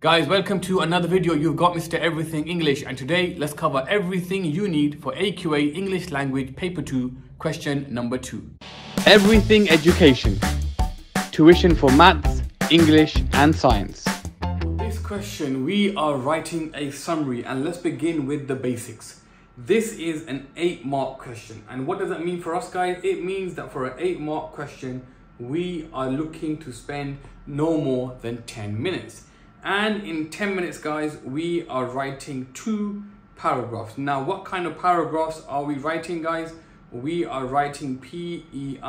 Guys, welcome to another video. You've got Mr. Everything English, and today let's cover everything you need for AQA English Language Paper 2, question number 2. Everything education. Tuition for maths, English and science. For this question, we are writing a summary, and let's begin with the basics. This is an 8-mark question, and what does that mean for us, guys? It means that for an 8-mark question, we are looking to spend no more than 10 minutes. And in 10 minutes, guys, we are writing 2 paragraphs. Now, what kind of paragraphs are we writing, guys? We are writing P-E-I-E-I-E-I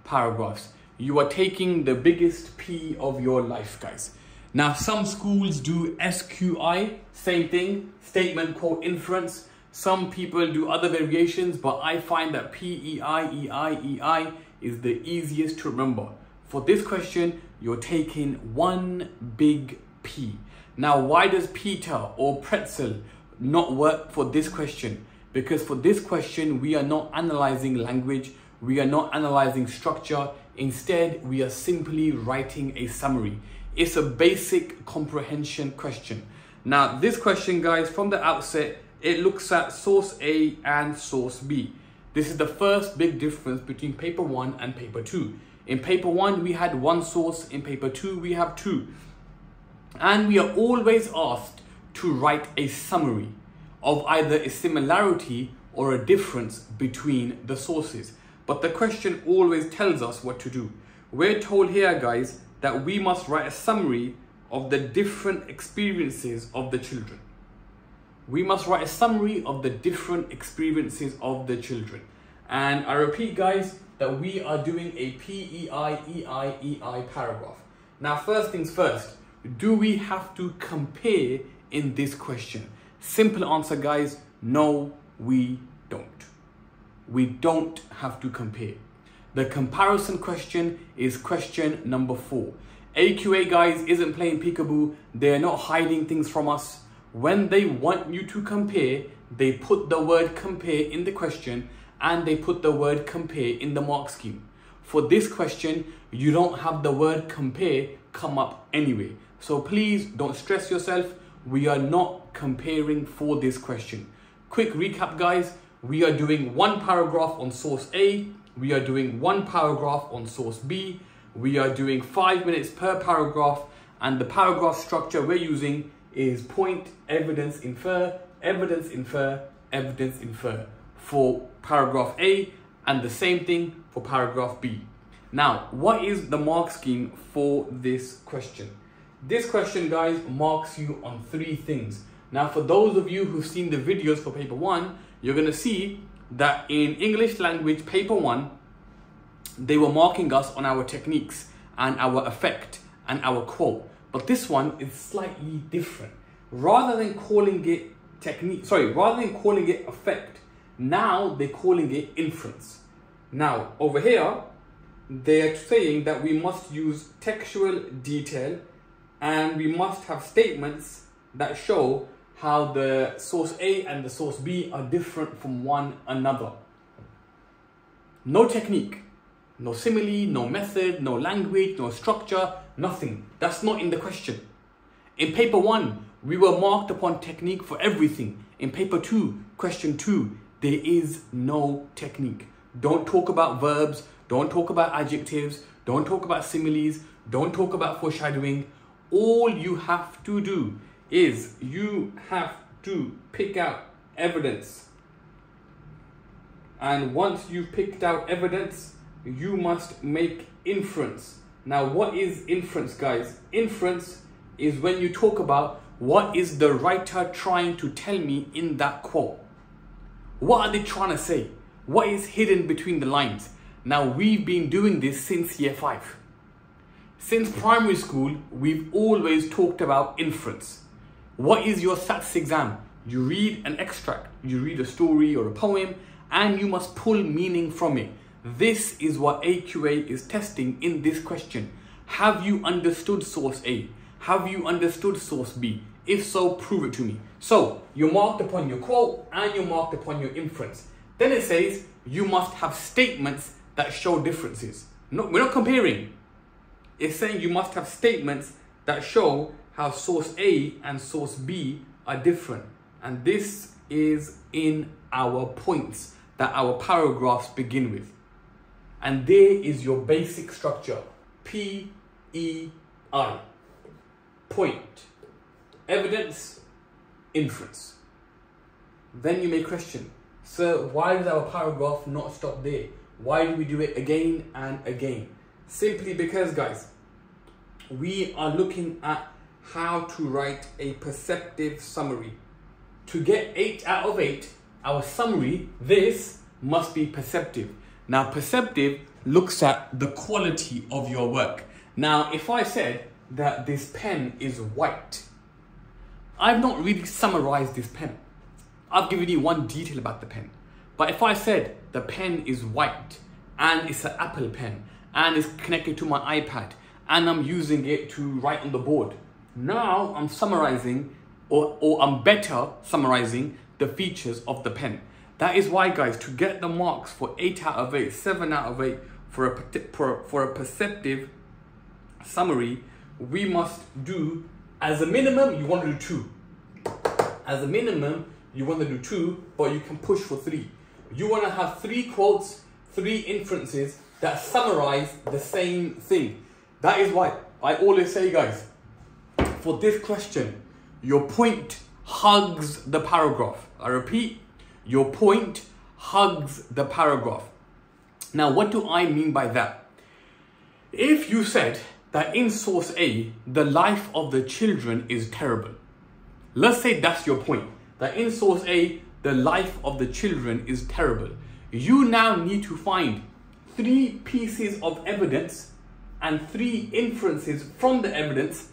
paragraphs. You are taking the biggest P of your life, guys. Now, some schools do SQI, same thing, statement, quote, inference. Some people do other variations, but I find that P-E-I-E-I-E-I is the easiest to remember. For this question, you're taking one big P. Now, why does Peter or pretzel not work for this question? Because for this question, we are not analyzing language. We are not analyzing structure. Instead, we are simply writing a summary. It's a basic comprehension question. Now, this question, guys, from the outset, it looks at source A and source B. This is the first big difference between paper 1 and paper 2. In paper 1, we had 1 source. In paper 2, we have 2. And we are always asked to write a summary of either a similarity or a difference between the sources. But the question always tells us what to do. We're told here, guys, that we must write a summary of the different experiences of the children. We must write a summary of the different experiences of the children. And I repeat, guys, that we are doing a P-E-I-E-I-E-I paragraph. Now, first things first, do we have to compare in this question? Simple answer, guys, no, we don't. We don't have to compare. The comparison question is question number 4. AQA, guys, isn't playing peekaboo. They're not hiding things from us. When they want you to compare, they put the word compare in the question, and they put the word compare in the mark scheme. For this question, you don't have the word compare come up anyway. So please don't stress yourself. We are not comparing for this question. Quick recap, guys. We are doing 1 paragraph on source A. We are doing 1 paragraph on source B. We are doing 5 minutes per paragraph. And the paragraph structure we're using is point, evidence, infer, evidence, infer, evidence, infer for paragraph A, and the same thing for paragraph B. Now, what is the mark scheme for this question? This question, guys, marks you on 3 things. Now, for those of you who've seen the videos for paper 1, you're going to see that in English language paper 1, they were marking us on our techniques and our effect and our quote. But this one is slightly different. Rather than calling it effect, now they're calling it inference. Now, over here, they're saying that we must use textual detail and we must have statements that show how the source A and the source B are different from one another. No technique, no simile, no method, no language, no structure, nothing. That's not in the question. In paper 1, we were marked upon technique for everything. In paper 2, question 2, there is no technique. Don't talk about verbs. Don't talk about adjectives. Don't talk about similes. Don't talk about foreshadowing. All you have to do is you have to pick out evidence. And once you've picked out evidence, you must make inference. Now, what is inference, guys? Inference is when you talk about what is the writer trying to tell me in that quote. What are they trying to say? What is hidden between the lines? Now, we've been doing this since year 5. Since primary school, we've always talked about inference. What is your SATs exam? You read an extract, you read a story or a poem, and you must pull meaning from it. This is what AQA is testing in this question. Have you understood source A? Have you understood source B? If so, prove it to me. So, you're marked upon your quote and you're marked upon your inference. Then it says you must have statements that show differences. No, we're not comparing. It's saying you must have statements that show how source A and source B are different. And this is in our points that our paragraphs begin with. And there is your basic structure. P-E-I. Point. Evidence. Inference. Then you may question, sir, why does our paragraph not stop there? Why do we do it again and again? Simply because, guys, we are looking at how to write a perceptive summary. To get 8 out of 8, our summary, this must be perceptive. Now, perceptive looks at the quality of your work. Now, if I said that this pen is white, I've not really summarized this pen. I've given you one detail about the pen. But if I said the pen is white and it's an Apple pen and it's connected to my iPad and I'm using it to write on the board, now I'm summarizing or I'm better summarizing the features of the pen. That is why, guys, to get the marks for 8 out of 8, 7 out of 8 for a perceptive summary, we must do, as a minimum, you want to do 2. As a minimum, you want to do 2, but you can push for 3. You want to have 3 quotes, 3 inferences that summarize the same thing. That is why I always say, guys, for this question, your point hugs the paragraph. I repeat, your point hugs the paragraph. Now, what do I mean by that? If you said that in source A, the life of the children is terrible. Let's say that's your point, that in source A, the life of the children is terrible. You now need to find 3 pieces of evidence and 3 inferences from the evidence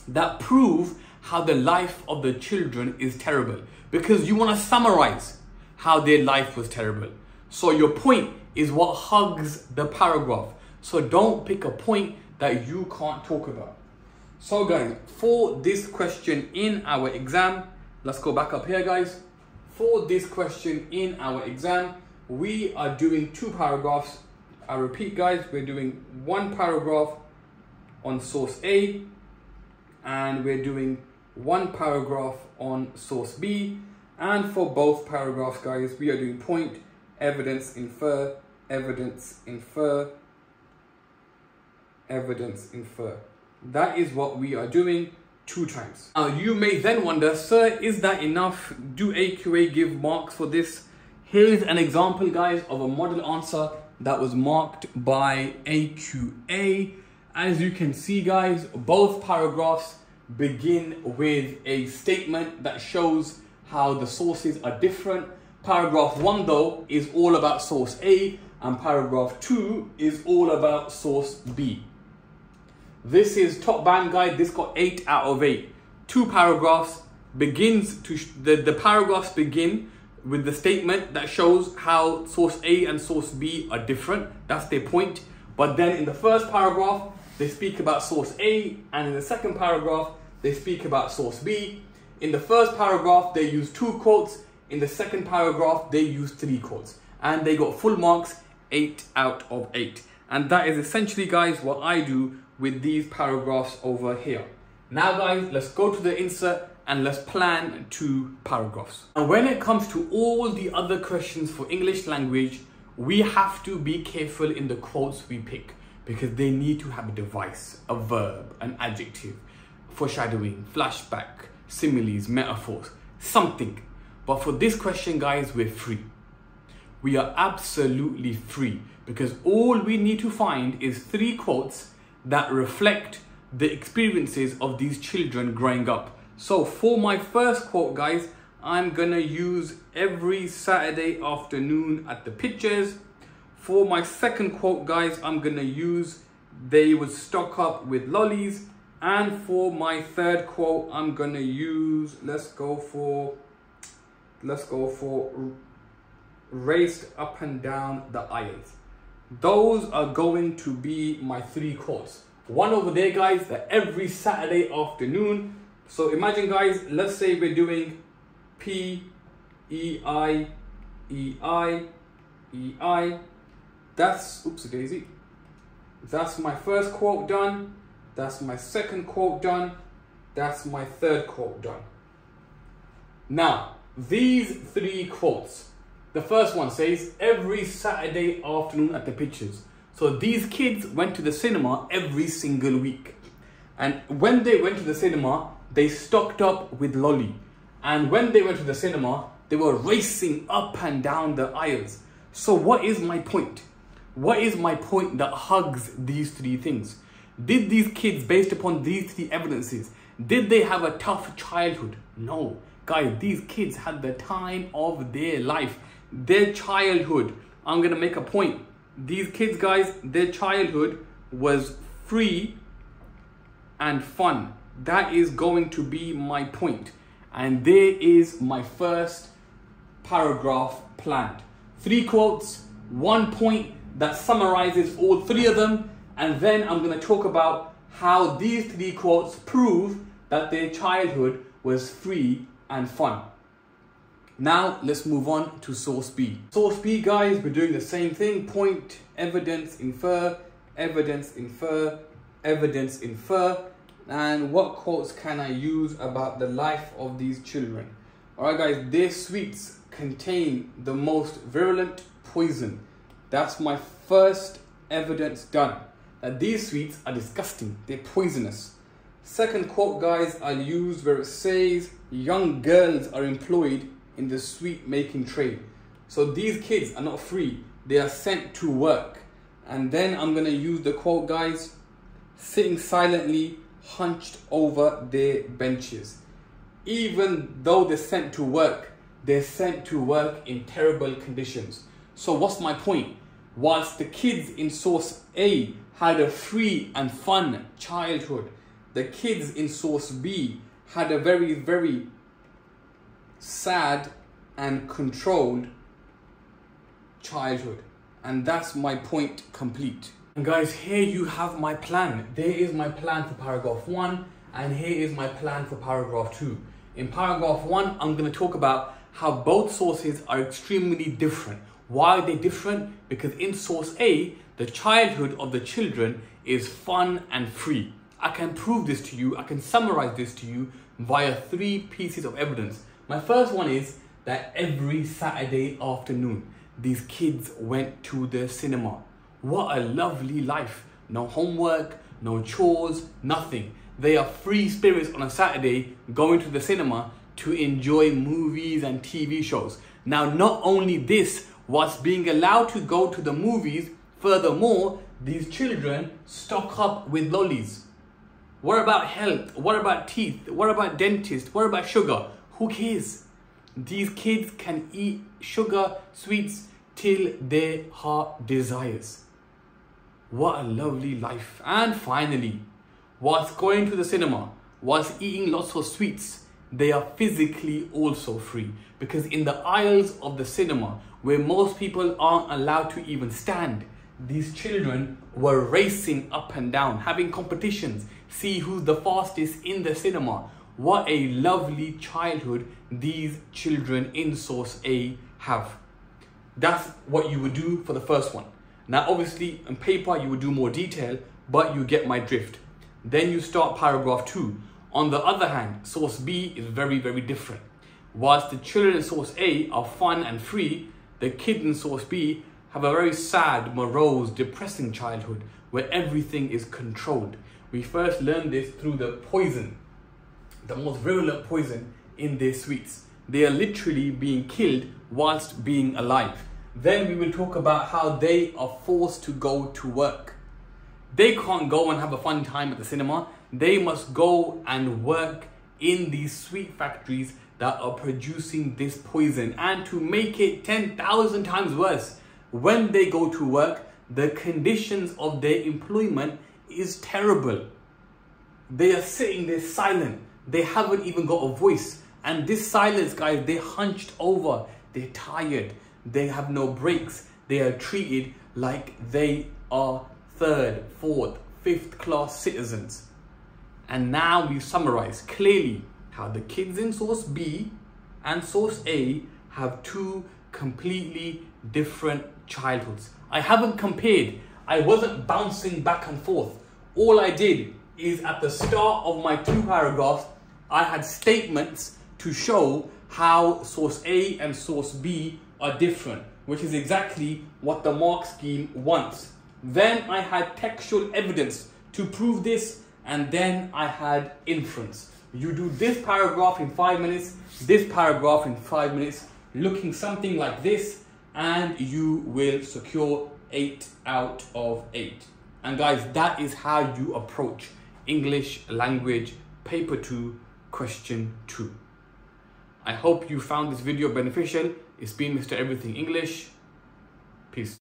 that prove how the life of the children is terrible, because you want to summarize how their life was terrible. So your point is what hugs the paragraph. So don't pick a point that you can't talk about. So, guys, for this question in our exam, let's go back up here, guys. For this question in our exam, we are doing 2 paragraphs. I repeat, guys, we're doing 1 paragraph on source A and we're doing 1 paragraph on source B. And for both paragraphs, guys, we are doing point, evidence, infer, evidence, infer, evidence, infer. That is what we are doing 2 times. Now, you may then wonder, sir, is that enough? Do AQA give marks for this? Here's an example, guys, of a model answer that was marked by AQA. As you can see, guys, both paragraphs begin with a statement that shows how the sources are different. Paragraph 1, though, is all about source A, and paragraph 2 is all about source B. This is top band, guide. This got 8 out of 8. 2 paragraphs begins to the paragraphs begin with the statement that shows how source A and source B are different. That's their point. But then in the first paragraph, they speak about source A, and in the second paragraph, they speak about source B. In the first paragraph, they use 2 quotes. In the second paragraph, they use 3 quotes. And they got full marks, 8 out of 8. And that is essentially, guys, what I do with these paragraphs over here. Now, guys, let's go to the insert and let's plan 2 paragraphs. And when it comes to all the other questions for English language, we have to be careful in the quotes we pick, because they need to have a device, a verb, an adjective, foreshadowing, flashback, similes, metaphors, something. But for this question, guys, we're free. We are absolutely free, because all we need to find is 3 quotes that reflect the experiences of these children growing up. So for my first quote, guys, I'm gonna use every Saturday afternoon at the pictures. For my second quote, guys, I'm gonna use they would stock up with lollies. And for my third quote, I'm gonna use, let's go for raced up and down the aisles. Those are going to be my 3 quotes. One over there, guys, that every Saturday afternoon. So imagine, guys, let's say we're doing P, E, I, E, I, E, I. That's, oopsie daisy. That's my first quote done. That's my second quote done. That's my third quote done. Now, these three quotes. The first one says, every Saturday afternoon at the Pictures. So these kids went to the cinema every single week. And when they went to the cinema, they stocked up with lolly. And when they went to the cinema, they were racing up and down the aisles. So what is my point? What is my point that hugs these three things? Did these kids, based upon these three evidences, did they have a tough childhood? No. Guys, these kids had the time of their life. Their childhood, I'm going to make a point. These kids, guys, their childhood was free and fun. That is going to be my point. And there is my first paragraph planned. 3 quotes, 1 point that summarizes all 3 of them. And then I'm going to talk about how these 3 quotes prove that their childhood was free and fun. Now, let's move on to source B. Source B, guys, we're doing the same thing. Point, evidence, infer, evidence, infer, evidence, infer. And what quotes can I use about the life of these children? Alright guys, their sweets contain the most virulent poison. That's my first evidence done. That these sweets are disgusting, they're poisonous. Second quote, guys, I'll use where it says, young girls are employed in the sweet making trade. So these kids are not free, they are sent to work. And then I'm gonna use the quote, guys, sitting silently, hunched over their benches. Even though they're sent to work in terrible conditions. So what's my point? Whilst the kids in source A had a free and fun childhood, the kids in source B had a very, very sad and controlled childhood. And that's my point complete. And guys, here you have my plan. There is my plan for paragraph 1, and here is my plan for paragraph 2. In paragraph 1, I'm going to talk about how both sources are extremely different. Why are they different? Because in source A, the childhood of the children is fun and free. I can prove this to you, I can summarize this to you via 3 pieces of evidence. My first one is that every Saturday afternoon, these kids went to the cinema. What a lovely life. No homework, no chores, nothing. They are free spirits on a Saturday going to the cinema to enjoy movies and TV shows. Now, not only this, whilst being allowed to go to the movies, furthermore, these children stock up with lollies. What about health? What about teeth? What about dentist? What about sugar? Who cares? These kids can eat sugar, sweets till their heart desires. What a lovely life. And finally, whilst going to the cinema, whilst eating lots of sweets, they are physically also free. Because in the aisles of the cinema, where most people aren't allowed to even stand, these children were racing up and down, having competitions, see who's the fastest in the cinema. What a lovely childhood these children in source A have. That's what you would do for the first one. Now, obviously, on paper, you would do more detail, but you get my drift. Then you start paragraph 2. On the other hand, source B is very, very different. Whilst the children in source A are fun and free, the kids in source B have a very sad, morose, depressing childhood where everything is controlled. We first learned this through the poison, the most virulent poison in their sweets. They are literally being killed whilst being alive. Then we will talk about how they are forced to go to work. They can't go and have a fun time at the cinema. They must go and work in these sweet factories that are producing this poison. And to make it 10,000 times worse, when they go to work, the conditions of their employment is terrible. They are sitting there silent. They haven't even got a voice. And this silence, guys, they're hunched over. They're tired. They have no breaks. They are treated like they are 3rd, 4th, 5th class citizens. And now we summarize clearly how the kids in source B and source A have 2 completely different childhoods. I haven't compared. I wasn't bouncing back and forth. All I did is at the start of my 2 paragraphs, I had statements to show how source A and source B are different, which is exactly what the mark scheme wants. Then I had textual evidence to prove this, and then I had inference. You do this paragraph in 5 minutes, this paragraph in 5 minutes, looking something like this, and you will secure 8 out of 8. And guys, that is how you approach English language paper 2, question 2. I hope you found this video beneficial. It's been Mr. Everything English. Peace.